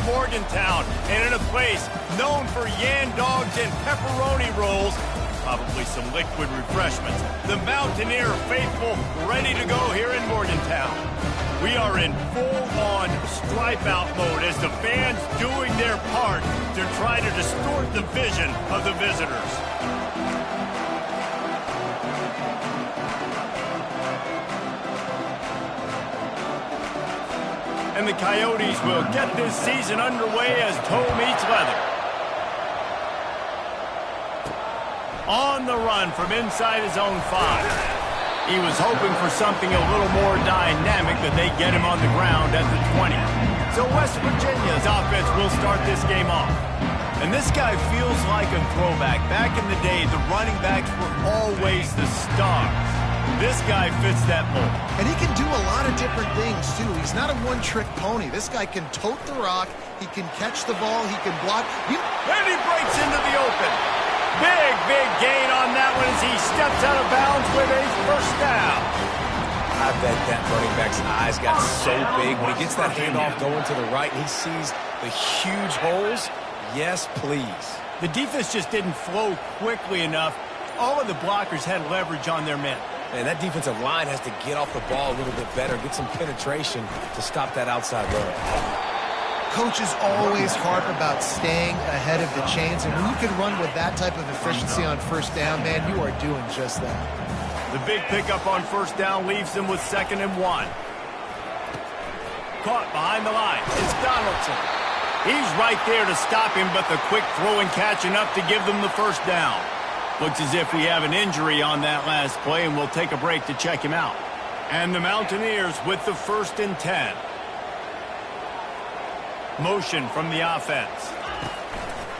Morgantown, and in a place known for yan dogs and pepperoni rolls, probably some liquid refreshments, the Mountaineer faithful ready to go here in Morgantown. We are in full-on stripe-out mode as the fans doing their part to try to distort the vision of the visitors. And the Coyotes will get this season underway as toe meets leather. On the run from inside his own 5. He was hoping for something a little more dynamic, but they get him on the ground at the 20. So West Virginia's offense will start this game off. And this guy feels like a throwback. Back in the day, the running backs were always the stars. This guy fits that mold. And he can do a lot of different things, too. He's not a one-trick pony. This guy can tote the rock. He can catch the ball. He can block. And he breaks into the open. Big gain on that one as he steps out of bounds with a first down. I bet that running back's eyes got so big when he gets that handoff going to the right and he sees the huge holes. Yes, please. The defense just didn't flow quickly enough. All of the blockers had leverage on their men. Man, that defensive line has to get off the ball a little bit better, get some penetration to stop that outside run. Coaches always harp about staying ahead of the chains, and when you can run with that type of efficiency on first down, man, you are doing just that. The big pickup on first down leaves them with 2nd and 1. Caught behind the line. It's Donaldson. He's right there to stop him, but the quick throw and catch enough to give them the first down. Looks as if we have an injury on that last play, and we'll take a break to check him out. And the Mountaineers with the 1st and 10. Motion from the offense.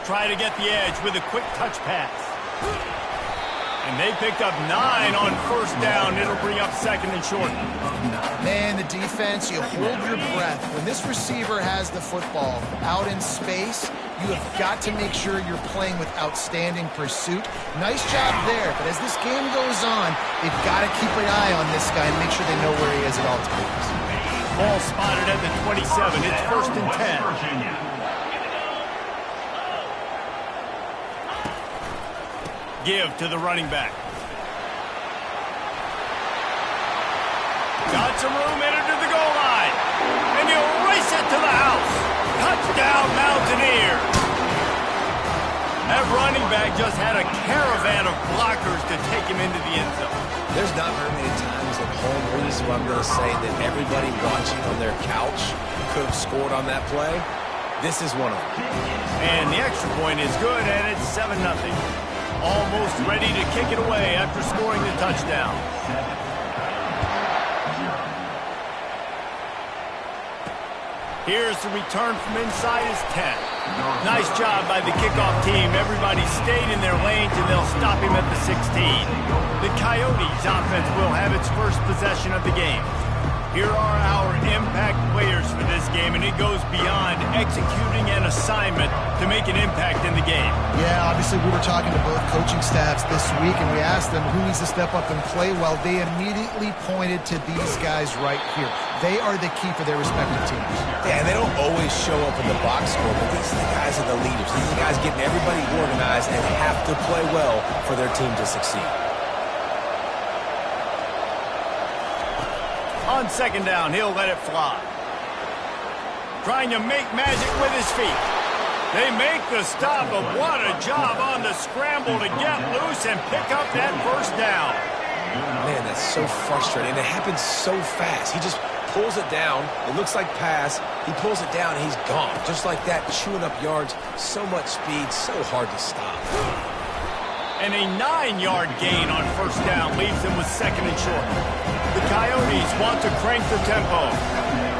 Try to get the edge with a quick touch pass. And they picked up 9 on first down. It'll bring up 2nd and short. Man, the defense, you hold your breath. When this receiver has the football out in space, you have got to make sure you're playing with outstanding pursuit. Nice job there, but as this game goes on, they've got to keep an eye on this guy and make sure they know where he is at all times. Ball spotted at the 27. It's 1st and 10. Give to the running back. Got some room headed to the goal line. And you race it to the house. Touchdown, Mountaineers. That running back just had a caravan of blockers to take him into the end zone. There's not very many times at home where I'm going to say that everybody watching on their couch could have scored on that play. This is one of them. And the extra point is good, and it's 7-0. Almost ready to kick it away after scoring the touchdown. Here's the return from inside his 10. Nice job by the kickoff team. Everybody stayed in their lanes, and they'll stop him at the 16. The Coyotes offense will have its first possession of the game. Here are our impact players for this game, and it goes beyond executing an assignment to make an impact in the game. Yeah, obviously we were talking to both coaching staffs this week, and we asked them who needs to step up and play well. They immediately pointed to these guys right here. They are the key for their respective teams. Yeah, and they don't always show up in the box score, but these are the guys are the leaders. These are the guys getting everybody organized and have to play well for their team to succeed. On 2nd down, he'll let it fly. Trying to make magic with his feet. They make the stop, but what a job on the scramble to get loose and pick up that first down. Man, that's so frustrating. It happens so fast. He just pulls it down. It looks like pass. He pulls it down, and he's gone. Just like that, chewing up yards. So much speed, so hard to stop. And a 9-yard gain on first down leaves them with 2nd and short. The Coyotes want to crank the tempo.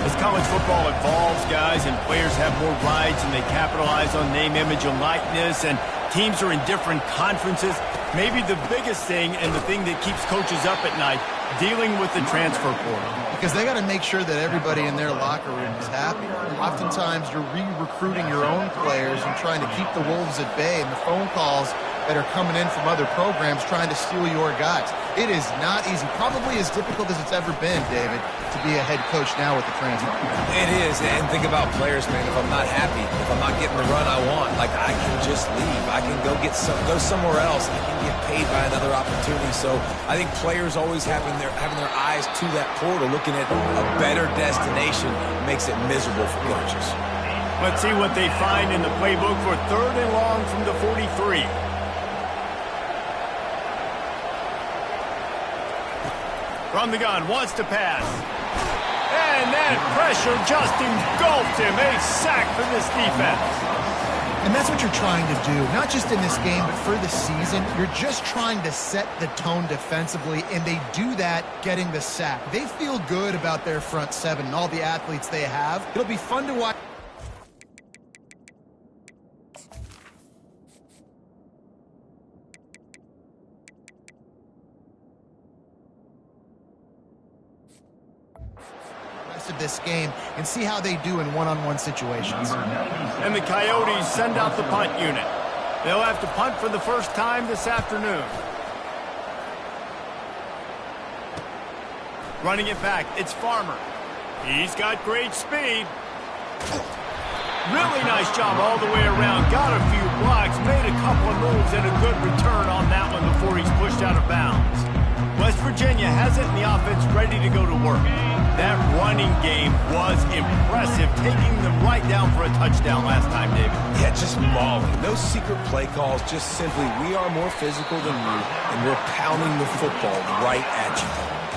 As college football evolves, guys, and players have more rights and they capitalize on name, image, and likeness, and teams are in different conferences, maybe the biggest thing and the thing that keeps coaches up at night, dealing with the transfer portal. Because they got to make sure that everybody in their locker room is happy. Oftentimes, you're re-recruiting your own players and trying to keep the wolves at bay, and the phone calls that are coming in from other programs trying to steal your guys. It is not easy, probably as difficult as it's ever been, David, to be a head coach now with the transfer. It is, and think about players, man. If I'm not happy, if I'm not getting the run I want, like, I can just leave. I can go somewhere else. I can get paid by another opportunity. So I think players always having their eyes to that portal, looking at a better destination, makes it miserable for coaches. Let's see what they find in the playbook for 3rd and long from the 43. From the gun, wants to pass. And that pressure just engulfed him. A sack for this defense. And that's what you're trying to do, not just in this game, but for the season. You're just trying to set the tone defensively, and they do that getting the sack. They feel good about their front seven and all the athletes they have. It'll be fun to watch. Of this game and see how they do in one-on-one situations. And the Coyotes send out the punt unit. They'll have to punt for the first time this afternoon. Running it back, it's Farmer. He's got great speed. Really nice job all the way around. Got a few blocks, made a couple of moves, and a good return on that one before he's pushed out of bounds. West Virginia has it in the offense ready to go to work. That running game was impressive, taking them right down for a touchdown last time, David. Yeah, just mauling. No secret play calls, just simply, we are more physical than you, and we're pounding the football right at you.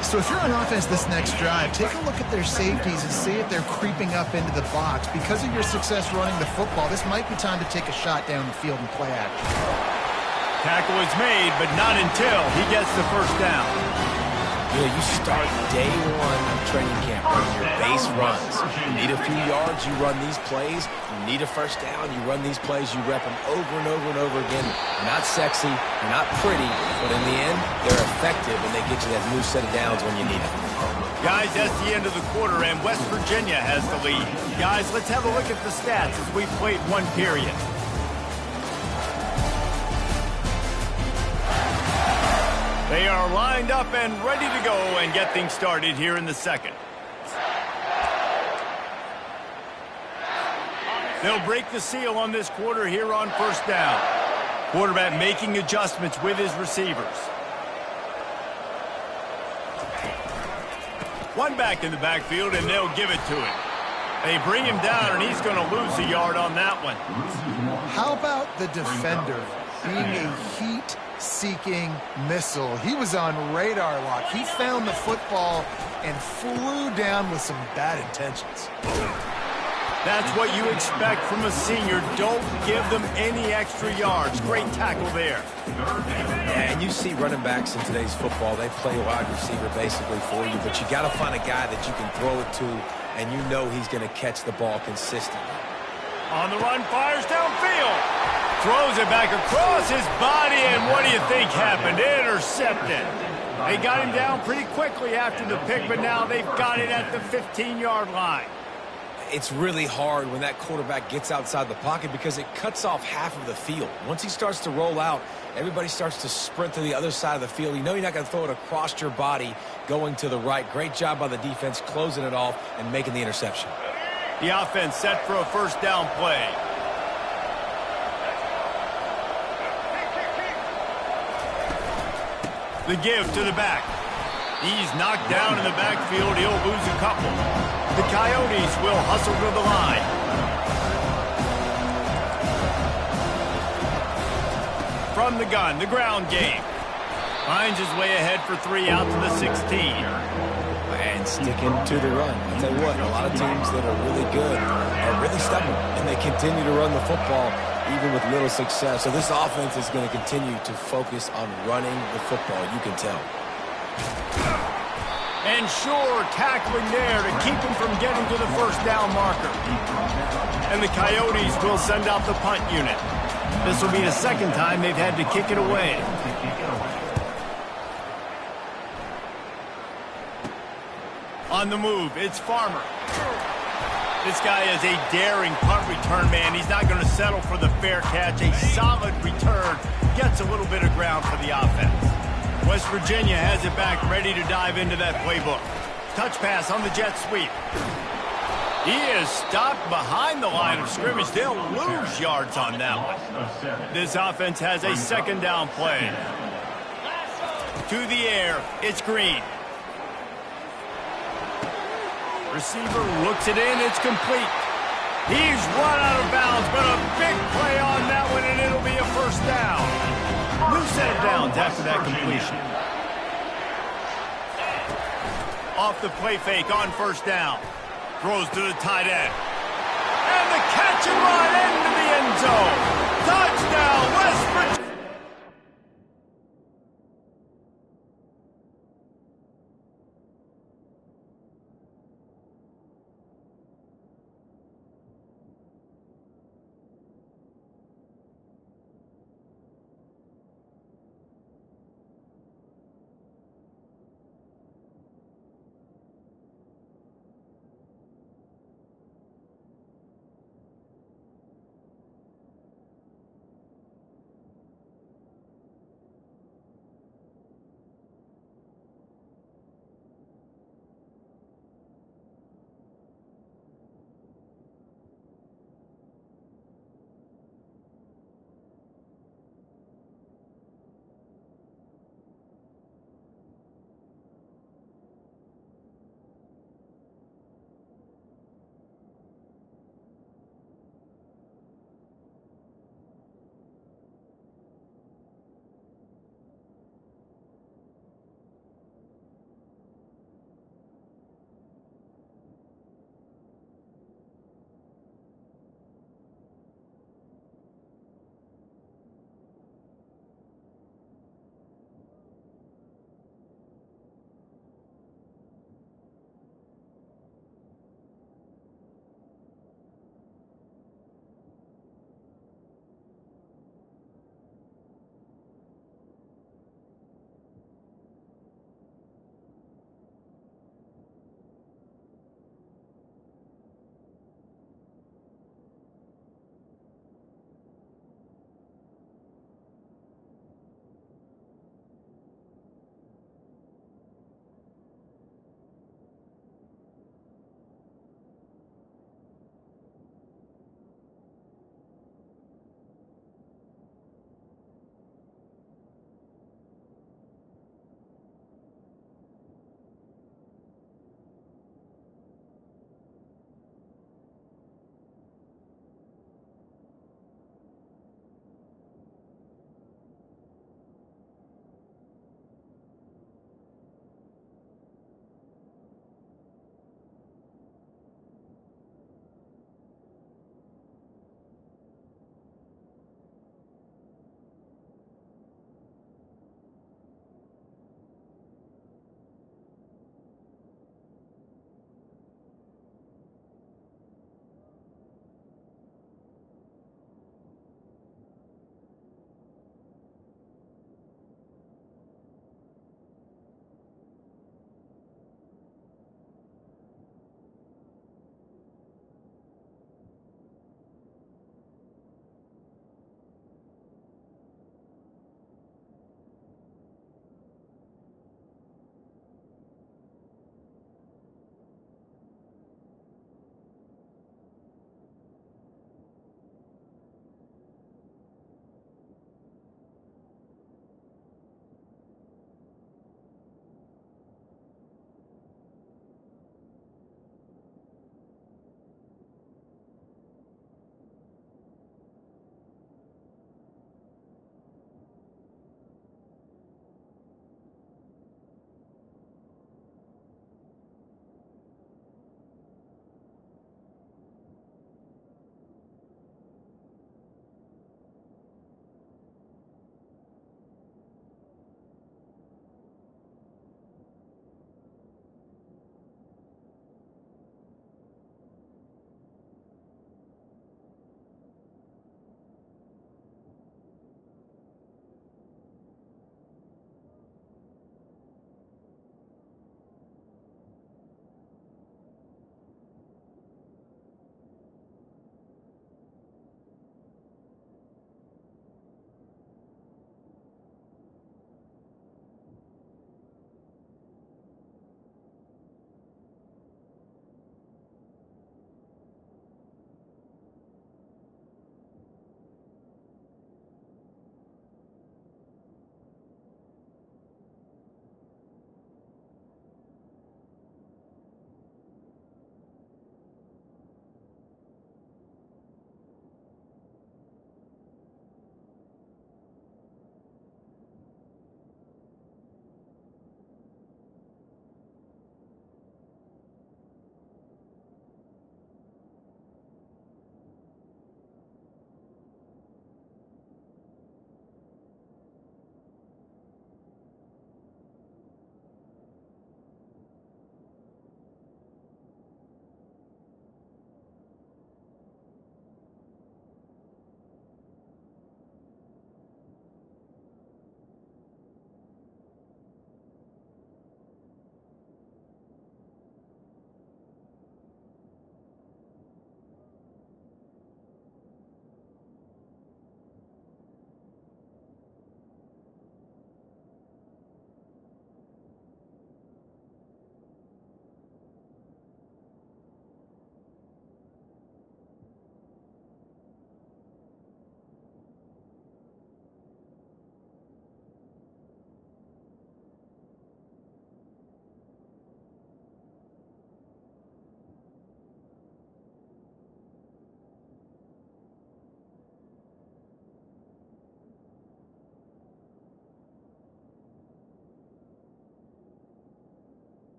So if you're on offense this next drive, take a look at their safeties and see if they're creeping up into the box. Because of your success running the football, this might be time to take a shot down the field and play action. Tackle is made, but not until he gets the first down. You know, you start day one of training camp running your base runs. You need a few yards, you run these plays. You need a first down, you run these plays. You rep them over and over and over again. They're not sexy, they're not pretty, but in the end, they're effective, and they get you that new set of downs when you need them. Guys, that's the end of the quarter, and West Virginia has the lead. Guys, let's have a look at the stats as we've played one period. They are lined up and ready to go and get things started here in the second. They'll break the seal on this quarter here on first down. Quarterback making adjustments with his receivers. One back in the backfield, and they'll give it to him. They bring him down, and he's going to lose a yard on that one. How about the defender being a heat-seeking missile? He was on radar lock. He found the football and flew down with some bad intentions. That's what you expect from a senior. Don't give them any extra yards. Great tackle there. Yeah, and you see running backs in today's football, they play wide receiver basically for you, but you got to find a guy that you can throw it to, and you know he's going to catch the ball consistently. On the run, fires downfield. Throws it back across his body, and what do you think happened? Intercepted. They got him down pretty quickly after the pick, but now they've got it at the 15-yard line. It's really hard when that quarterback gets outside the pocket because it cuts off half of the field. Once he starts to roll out, everybody starts to sprint to the other side of the field. You know you're not going to throw it across your body going to the right. Great job by the defense closing it off and making the interception. The offense set for a first down play. The give to the back. He's knocked down in the backfield. He'll lose a couple. The Coyotes will hustle to the line. From the gun, the ground game. Finds his way ahead for 3 out to the 16. And sticking to the run. I'll tell you what, a lot of teams that are really good are really stubborn, and they continue to run the football even with little success. So this offense is going to continue to focus on running the football, you can tell. And sure, tackling there to keep him from getting to the first down marker. And the Coyotes will send out the punt unit. This will be the second time they've had to kick it away. On the move, it's Farmer. This guy is a daring punt return man. He's not going to settle for the fair catch. A solid return gets a little bit of ground for the offense. West Virginia has it back, ready to dive into that playbook. Touch pass on the jet sweep. He is stopped behind the line of scrimmage. They'll lose yards on that one. This offense has a second down play. To the air, it's Green. Receiver looks it in, it's complete. He's run out of bounds, but a big play on that one, and it'll be a first down. New set of downs after that completion. Off the play fake on first down. Throws to the tight end. And the catch and run into the end zone. Touchdown, West Virginia.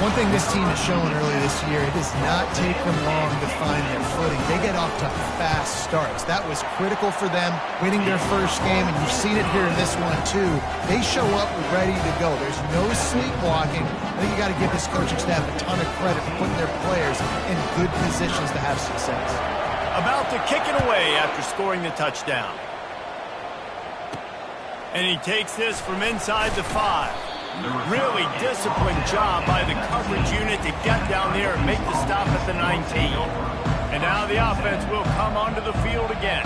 One thing this team has shown early this year, it does not take them long to find their footing. They get off to fast starts. That was critical for them, winning their first game, and you've seen it here in this one too. They show up ready to go. There's no sleepwalking. I think you got to give this coaching staff a ton of credit for putting their players in good positions to have success. About to kick it away after scoring the touchdown. And he takes this from inside the 5. Really disciplined job by the coverage unit to get down there and make the stop at the 19. And now the offense will come onto the field again.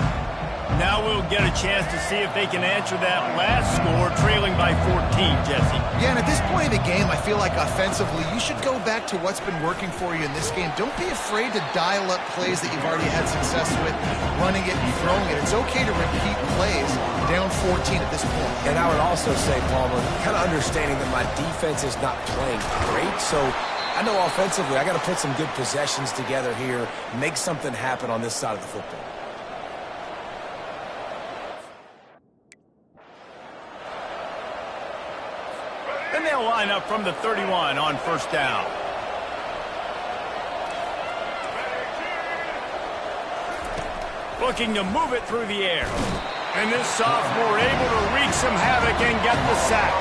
Now we'll get a chance to see if they can answer that last score, trailing by 14, Jesse. Yeah, and at this point in the game, I feel like offensively, you should go back to what's been working for you in this game. Don't be afraid to dial up plays that you've already had success with, running it and throwing it. It's okay to repeat plays down 14 at this point. And I would also say, Palmer, kind of understanding that my defense is not playing great, so I know offensively I got to put some good possessions together here, make something happen on this side of the football. And they'll line up from the 31 on first down. Looking to move it through the air. And this sophomore able to wreak some havoc and get the sack.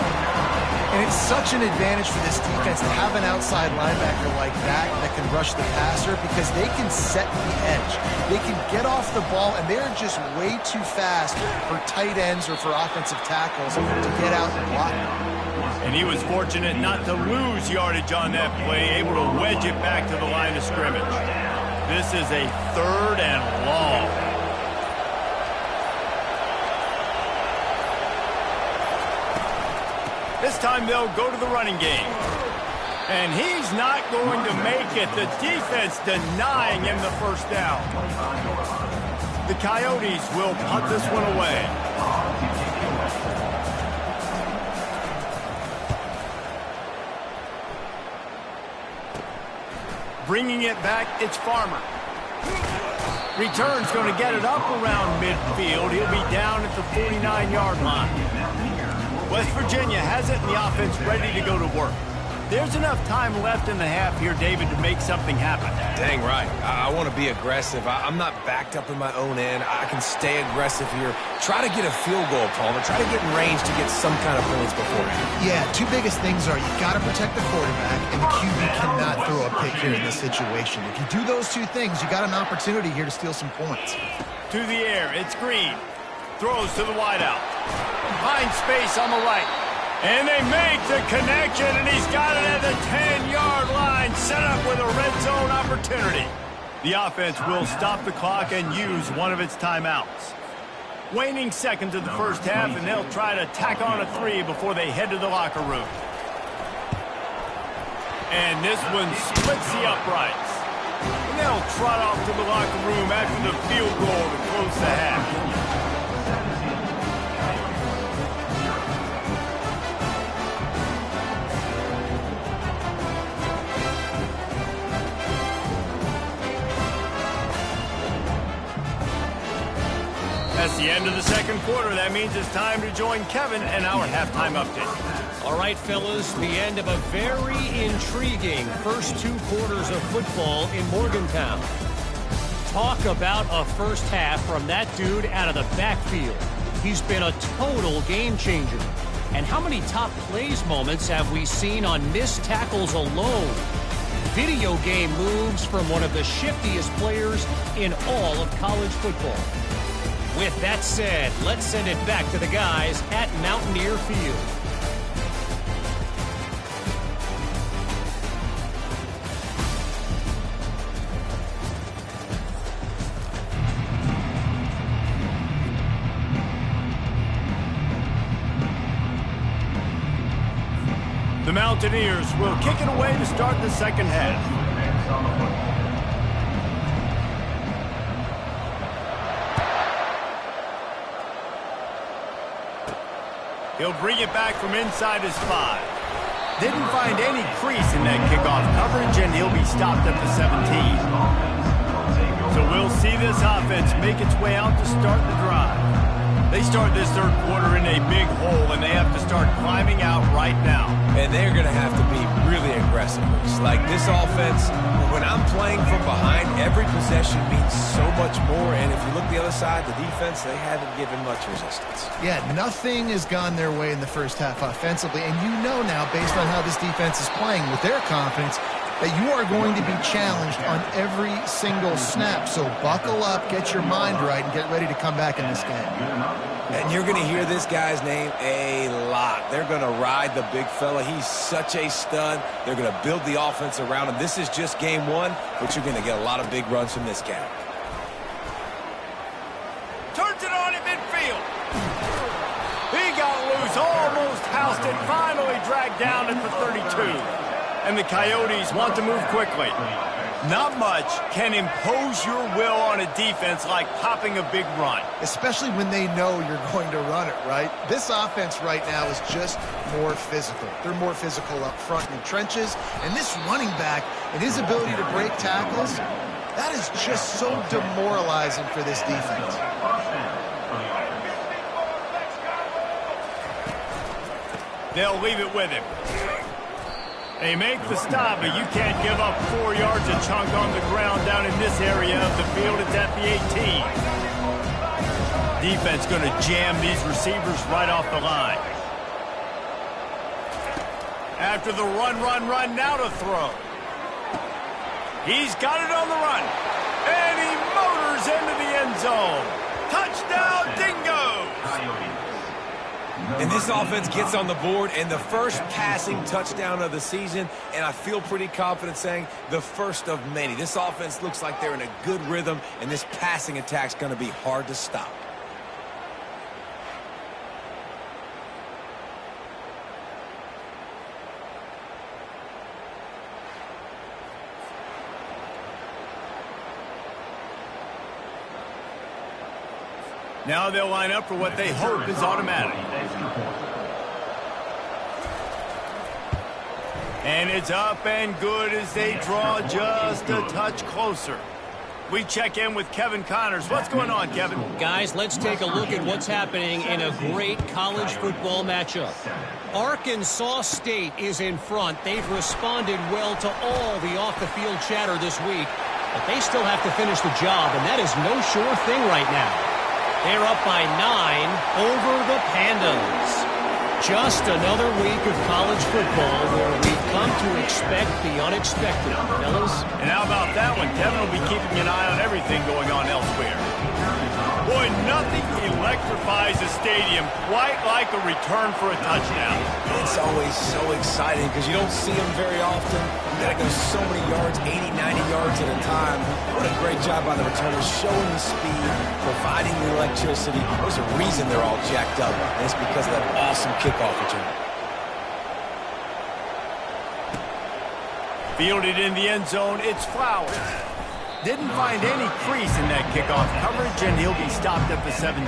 And it's such an advantage for this defense to have an outside linebacker like that can rush the passer because they can set the edge. They can get off the ball, and they're just way too fast for tight ends or for offensive tackles to get out and block them. And he was fortunate not to lose yardage on that play, able to wedge it back to the line of scrimmage. This is a 3rd and long. This time they'll go to the running game. And he's not going to make it. The defense denying him the first down. The Coyotes will punt this one away. Bringing it back, it's Farmer. Return's going to get it up around midfield. He'll be down at the 49-yard line. West Virginia has it, and the offense ready to go to work. There's enough time left in the half here, David, to make something happen. Dang right. I want to be aggressive. I'm not backed up in my own end. I can stay aggressive here. Try to get a field goal, Palmer. Try to get in range to get some kind of points beforehand. Yeah, two biggest things are you got to protect the quarterback, and the QB cannot throw a pick here in this situation. If you do those two things, you got an opportunity here to steal some points. To the air, it's Green. Throws to the wideout. Finds space on the right. And they make the connection, and he's got it at the 10-yard line, set up with a red zone opportunity. The offense will stop the clock and use one of its timeouts. Waning seconds of the first half, and they'll try to tack on a 3 before they head to the locker room. And this one splits the uprights. And they'll trot off to the locker room after the field goal to close the half. That's the end of the second quarter. That means it's time to join Kevin and our halftime update. All right, fellas, the end of a very intriguing first 2 quarters of football in Morgantown. Talk about a first half from that dude out of the backfield. He's been a total game changer. And how many top plays moments have we seen on missed tackles alone? Video game moves from one of the shiftiest players in all of college football. With that said, let's send it back to the guys at Mountaineer Field. The Mountaineers will kick it away to start the second half. He'll bring it back from inside his 5. Didn't find any crease in that kickoff coverage, and he'll be stopped at the 17. So we'll see this offense make its way out to start the drive. They start this third quarter in a big hole, and they have to start climbing out right now. And they're going to have to be really aggressive. aggressiveness. Like this offense, when I'm playing from behind, every possession means so much more. And if you look the other side, the defense, they haven't given much resistance. Yeah, nothing has gone their way in the first half offensively. And you know now, based on how this defense is playing with their confidence, that you are going to be challenged on every single snap. So buckle up, get your mind right, and get ready to come back in this game. And you're going to hear this guy's name a lot. They're going to ride the big fella. He's such a stud. They're going to build the offense around him. This is just game one, but you're going to get a lot of big runs from this guy. Turns it on in midfield. He got loose, almost housed it, finally dragged down at the 32. And the Coyotes want to move quickly. Not much can impose your will on a defense like popping a big run. Especially when they know you're going to run it, right? This offense right now is just more physical. They're more physical up front in the trenches. And this running back and his ability to break tackles, that is just so demoralizing for this defense. They'll leave it with him. They make the stop, but you can't give up 4 yards a chunk on the ground down in this area of the field. It's at the 18. Defense going to jam these receivers right off the line. After the run, now to throw. He's got it on the run. And he motors into the end zone. Touchdown, Dingo! And this offense gets on the board and the first passing touchdown of the season, and I feel pretty confident saying the first of many. This offense looks like they're in a good rhythm, and this passing attack's going to be hard to stop. Now they'll line up for what they hope is automatic. And it's up and good as they draw just a touch closer. We check in with Kevin Connors. What's going on, Kevin? Guys, let's take a look at what's happening in a great college football matchup. Arkansas State is in front. They've responded well to all the off-the-field chatter this week, but they still have to finish the job, and that is no sure thing right now. They're up by 9 over the Pandas. Just another week of college football where we've come to expect the unexpected, fellas. And how about that one? Kevin will be keeping an eye on everything going on elsewhere. Boy, nothing electrifies a stadium quite like a return for a touchdown. It's always so exciting because you don't see them very often. You got to go so many yards, 80, 90 yards at a time. What a great job by the returners, showing the speed, providing the electricity. There's a reason they're all jacked up, and it's because of that awesome kickoff return. Fielded in the end zone, it's Flowers. Didn't find any crease in that kickoff coverage, and he'll be stopped at the 17.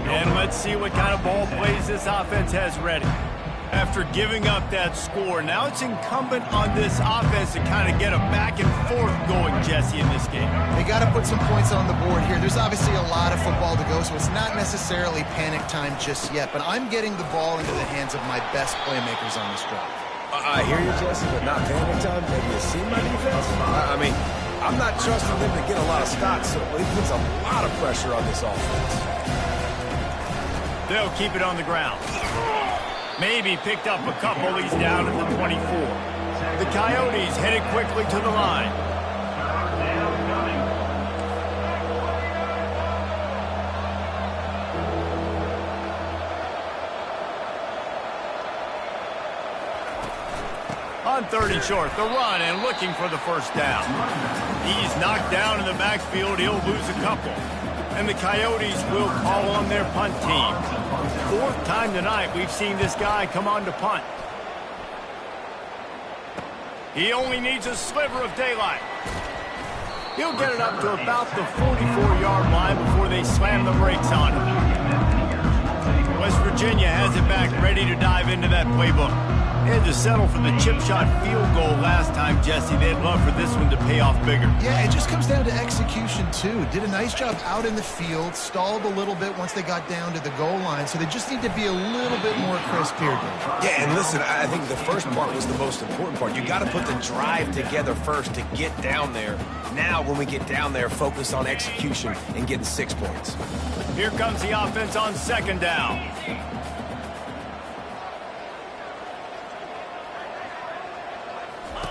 And let's see what kind of ball plays this offense has ready. After giving up that score, now it's incumbent on this offense to kind of get a back and forth going, Jesse, in this game. They got to put some points on the board here. There's obviously a lot of football to go, so it's not necessarily panic time just yet, but I'm getting the ball into the hands of my best playmakers on this drive. I hear you, Jesse, but not panic time. Have you seen my defense? I mean, I'm not trusting them to get a lot of stops, so it puts a lot of pressure on this offense. They'll keep it on the ground. Maybe picked up a couple. He's down at the 24. The Coyotes headed quickly to the line. On 3rd and short, the run and looking for the first down. He's knocked down in the backfield. He'll lose a couple. And the Coyotes will call on their punt team. 4th time tonight we've seen this guy come on to punt. He only needs a sliver of daylight. He'll get it up to about the 44-yard line before they slam the brakes on him. West Virginia has it back ready to dive into that playbook. They had to settle for the chip shot field goal last time, Jesse. They'd love for this one to pay off bigger. Yeah, it just comes down to execution, too. Did a nice job out in the field, stalled a little bit once they got down to the goal line, so they just need to be a little bit more crisp here, Dave. Yeah, and listen, I think the first part was the most important part. You got to put the drive together first to get down there. Now, when we get down there, focus on execution and getting 6 points. Here comes the offense on second down.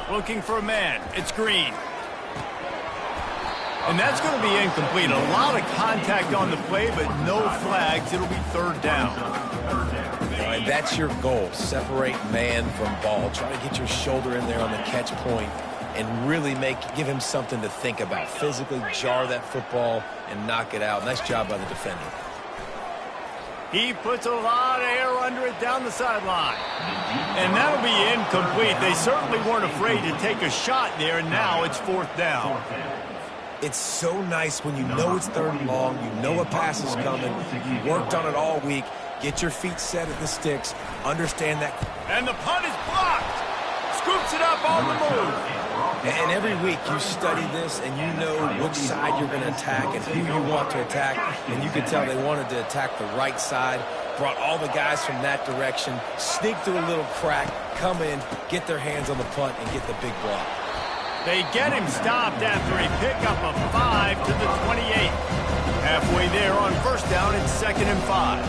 Looking for a man. It's Green. And that's going to be incomplete. A lot of contact on the play, but no flags. It'll be third down. All right, that's your goal. Separate man from ball. Try to get your shoulder in there on the catch point and really give him something to think about. Physically jar that football and knock it out. Nice job by the defender. He puts a lot of air under it down the sideline. And that'll be incomplete. They certainly weren't afraid to take a shot there, and now it's fourth down. It's so nice when you know it's third and long, you know a pass is coming, you worked on it all week, get your feet set at the sticks, understand that. And the punt is blocked. Scoops it up on the move. And every week you study this and you know which side you're going to attack and who you want to attack. And you could tell they wanted to attack the right side, brought all the guys from that direction, sneak through a little crack, come in, get their hands on the punt, and get the big block. They get him stopped after a pickup of 5 to the 28. Halfway there on first down, it's 2nd and 5.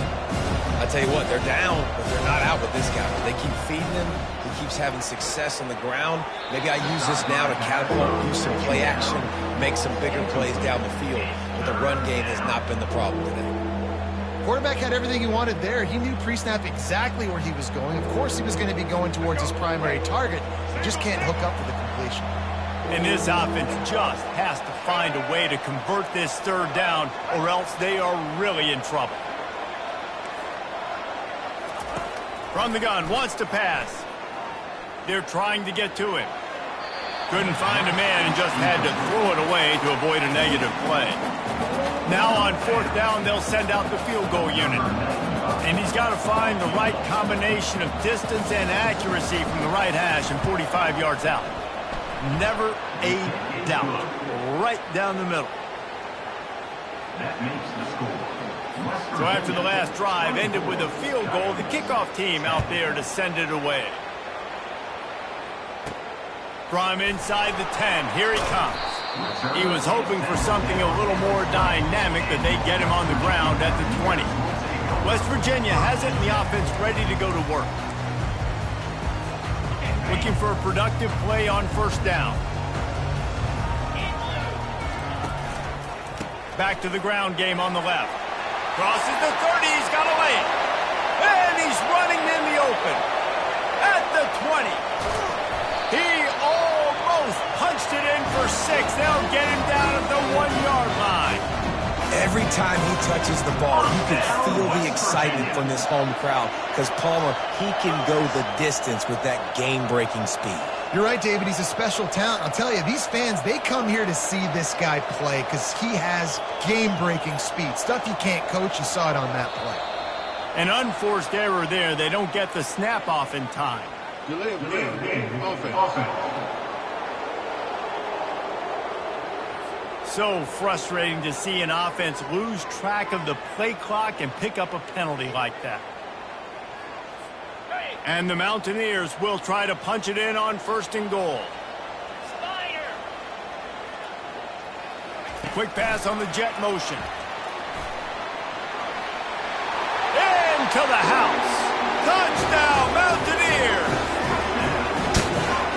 I tell you what, they're down, but they're not out with this guy. They keep feeding him. He keeps having success on the ground. Maybe I use this now to catapult, use some play action, make some bigger plays down the field. But the run game has not been the problem today. Quarterback had everything he wanted there. He knew pre-snap exactly where he was going. Of course he was going to be going towards his primary target. He just can't hook up for the completion. And this offense just has to find a way to convert this third down, or else they are really in trouble. From the gun, wants to pass. They're trying to get to him. Couldn't find a man and just had to throw it away to avoid a negative play. Now on fourth down, they'll send out the field goal unit. And he's got to find the right combination of distance and accuracy from the right hash and 45 yards out. Never a doubt. Right down the middle. That makes the score. So after the last drive ended with a field goal, the kickoff team out there to send it away. From inside the 10, here he comes. He was hoping for something a little more dynamic, that they'd get him on the ground at the 20. West Virginia has it, and the offense ready to go to work. Looking for a productive play on first down. Back to the ground game on the left. Crosses the 30, he's got a lane. And he's running in the open. At the 20. He almost punched it in for 6. They'll get him down at the 1-yard line. Every time he touches the ball, you can feel the excitement from this home crowd because Palmer, he can go the distance with that game-breaking speed. You're right, David. He's a special talent. I'll tell you, these fans, they come here to see this guy play because he has game-breaking speed. Stuff you can't coach. You saw it on that play. An unforced error there. They don't get the snap off in time. Delay of game. Offense. So frustrating to see an offense lose track of the play clock and pick up a penalty like that. And the Mountaineers will try to punch it in on 1st and goal. Quick pass on the jet motion. Into the house. Touchdown, Mountaineers!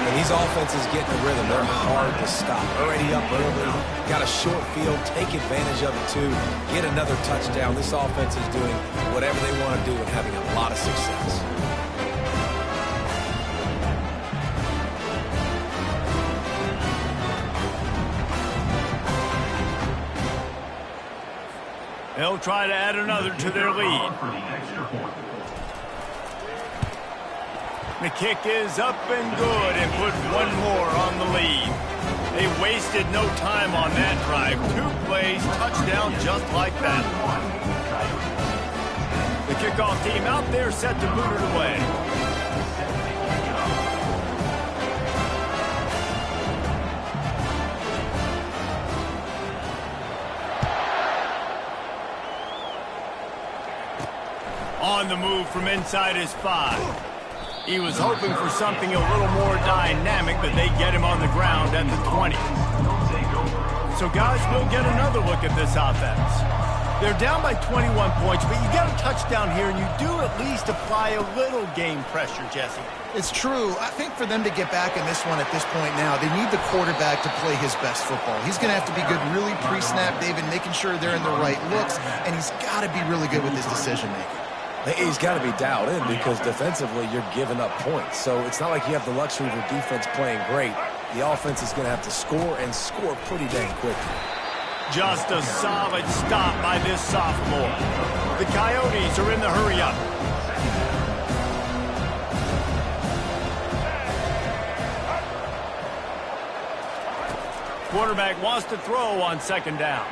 And these offenses get in the rhythm. They're hard to stop. Already up early. Got a short field. Take advantage of it, too. Get another touchdown. This offense is doing whatever they want to do and having a lot of success. They'll try to add another to their lead. The kick is up and good and put one more on the lead. They wasted no time on that drive. 2 plays, touchdown just like that. The kickoff team out there set to boot it away. on the move from inside his 5. He was hoping for something a little more dynamic, but they get him on the ground at the 20. So, guys, we'll get another look at this offense. They're down by 21 points, but you get a touchdown here, and you do at least apply a little game pressure, Jesse. It's true. I think for them to get back in this one at this point now, they need the quarterback to play his best football. He's going to have to be good really pre-snap, David, making sure they're in the right looks, and he's got to be really good with his decision-making. He's got to be dialed in because defensively you're giving up points. So it's not like you have the luxury of your defense playing great. The offense is going to have to score and score pretty dang quickly. Just a solid stop by this sophomore. The Coyotes are in the hurry-up. Quarterback wants to throw on second down.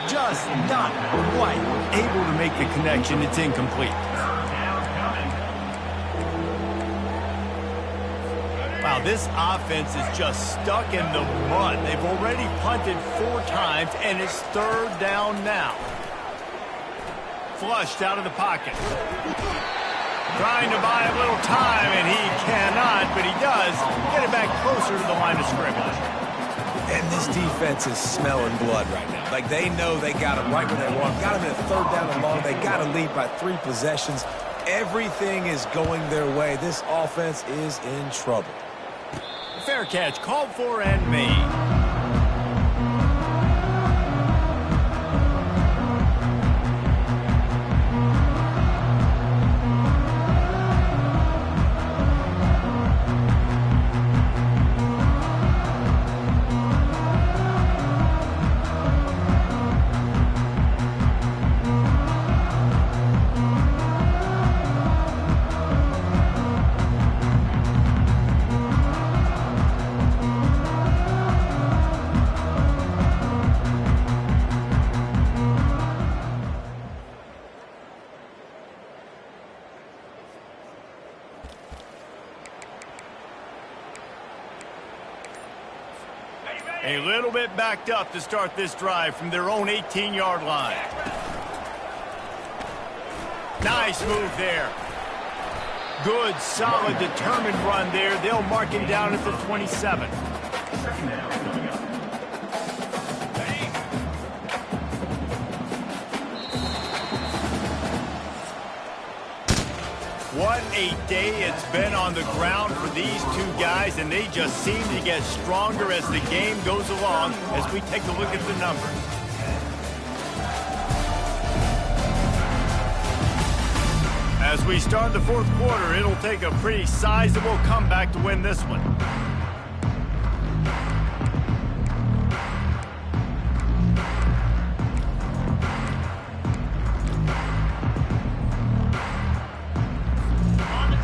Just not quite able to make the connection. It's incomplete. Wow, this offense is just stuck in the mud. They've already punted 4 times, and it's third down now. Flushed out of the pocket. Trying to buy a little time, and he cannot, but he does get it back closer to the line of scrimmage. And this defense is smelling blood right now. Like, they know they got him right where they want him. Got him in a third down and long. They got to lead by 3 possessions. Everything is going their way. This offense is in trouble. Fair catch, called for and made. A little bit backed up to start this drive from their own 18-yard line. Nice move there. Good, solid, determined run there. They'll mark him down at the 27. What a day it's been on the ground for these 2 guys, and they just seem to get stronger as the game goes along as we take a look at the numbers. As we start the 4th quarter, it'll take a pretty sizable comeback to win this one.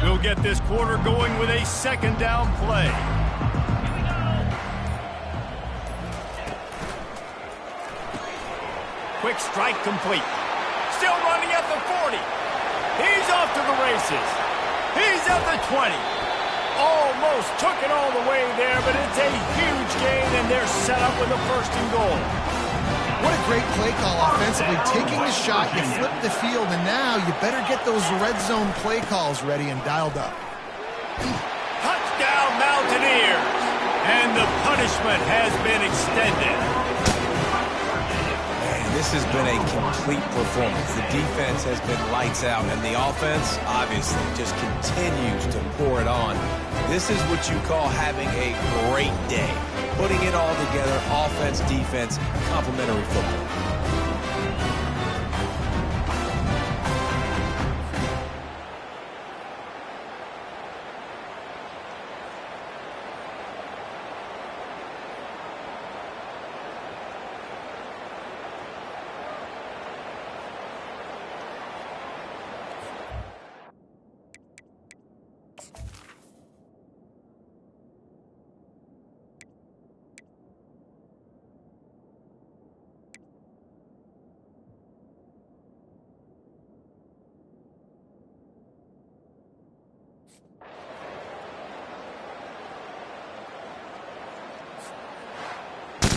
We'll get this quarter going with a second down play. Quick strike complete. Still running at the 40. He's off to the races. He's at the 20. Almost took it all the way there, but it's a huge gain, and they're set up with a 1st and goal. What a great play call offensively. Taking the shot, you flip the field, and now you better get those red zone play calls ready and dialed up. Touchdown, Mountaineers! And the punishment has been extended. Man, this has been a complete performance. The defense has been lights out, and the offense, obviously, just continues to pour it on. This is what you call having a great day. Putting it all together, offense, defense, complementary football.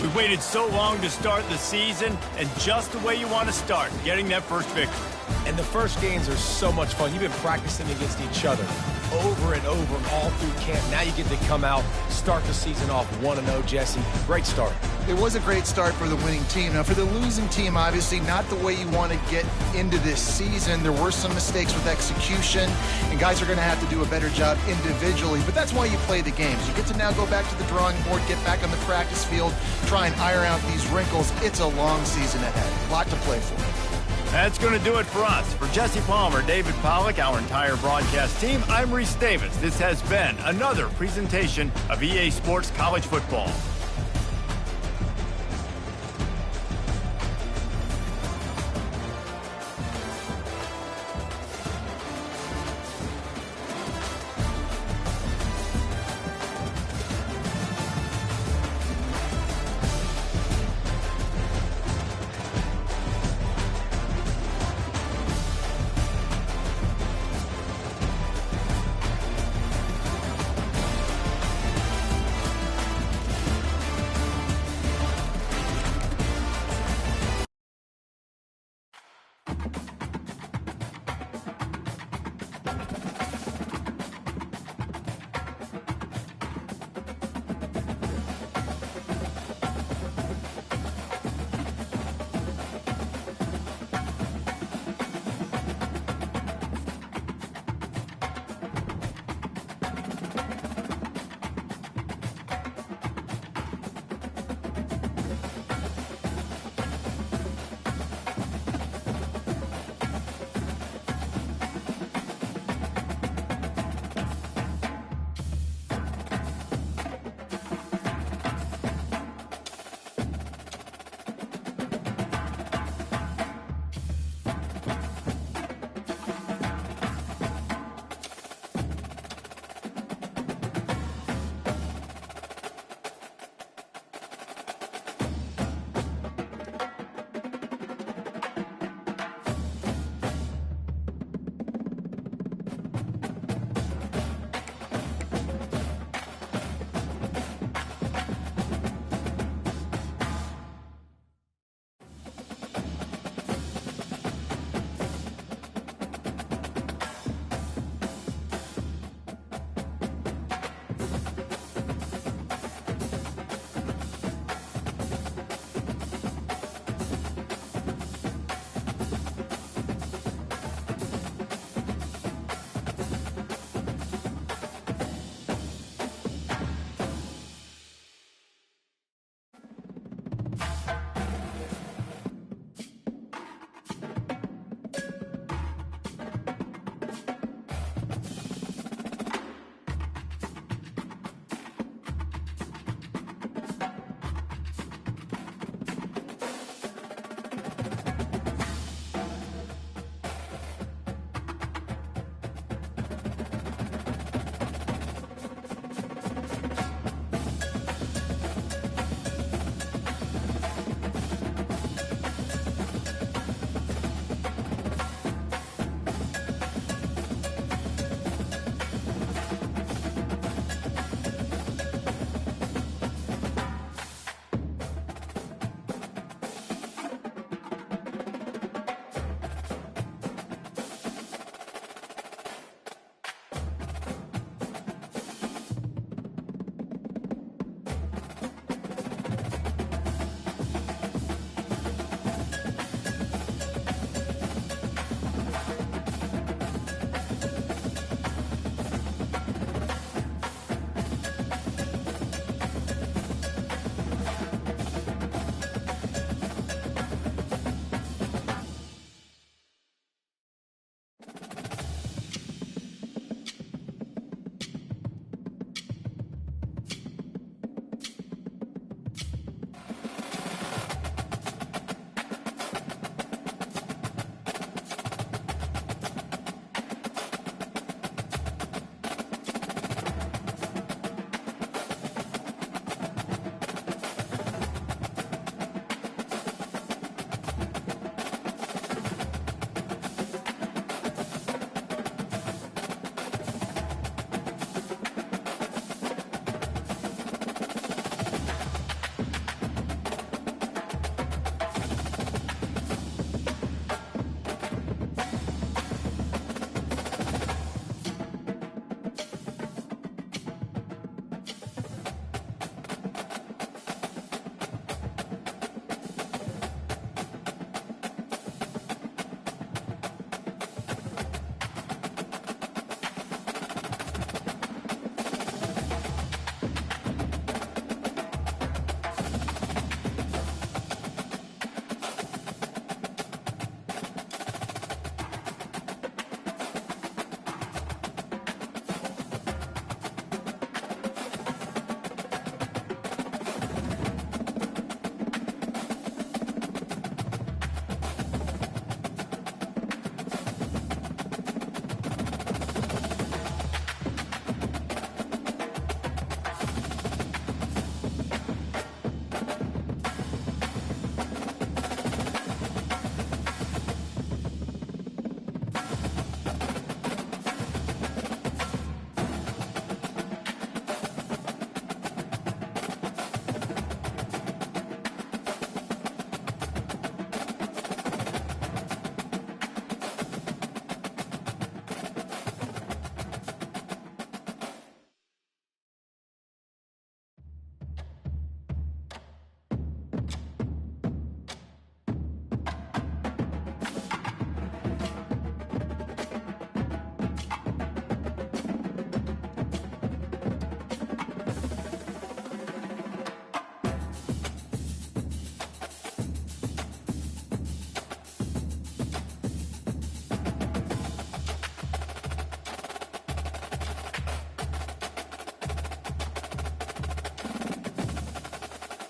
We waited so long to start the season, and just the way you want to start, getting that first victory. And the first games are so much fun. You've been practicing against each other over and over all through camp. Now you get to come out, start the season off 1-0, Jesse. Great start. It was a great start for the winning team. Now, for the losing team, obviously not the way you want to get into this season. There were some mistakes with execution, and guys are going to have to do a better job individually. But that's why you play the games. You get to now go back to the drawing board, get back on the practice field, try and iron out these wrinkles. It's a long season ahead. A lot to play for. That's going to do it for us. For Jesse Palmer, David Pollack, our entire broadcast team, I'm Reese Davis. This has been another presentation of EA Sports College Football.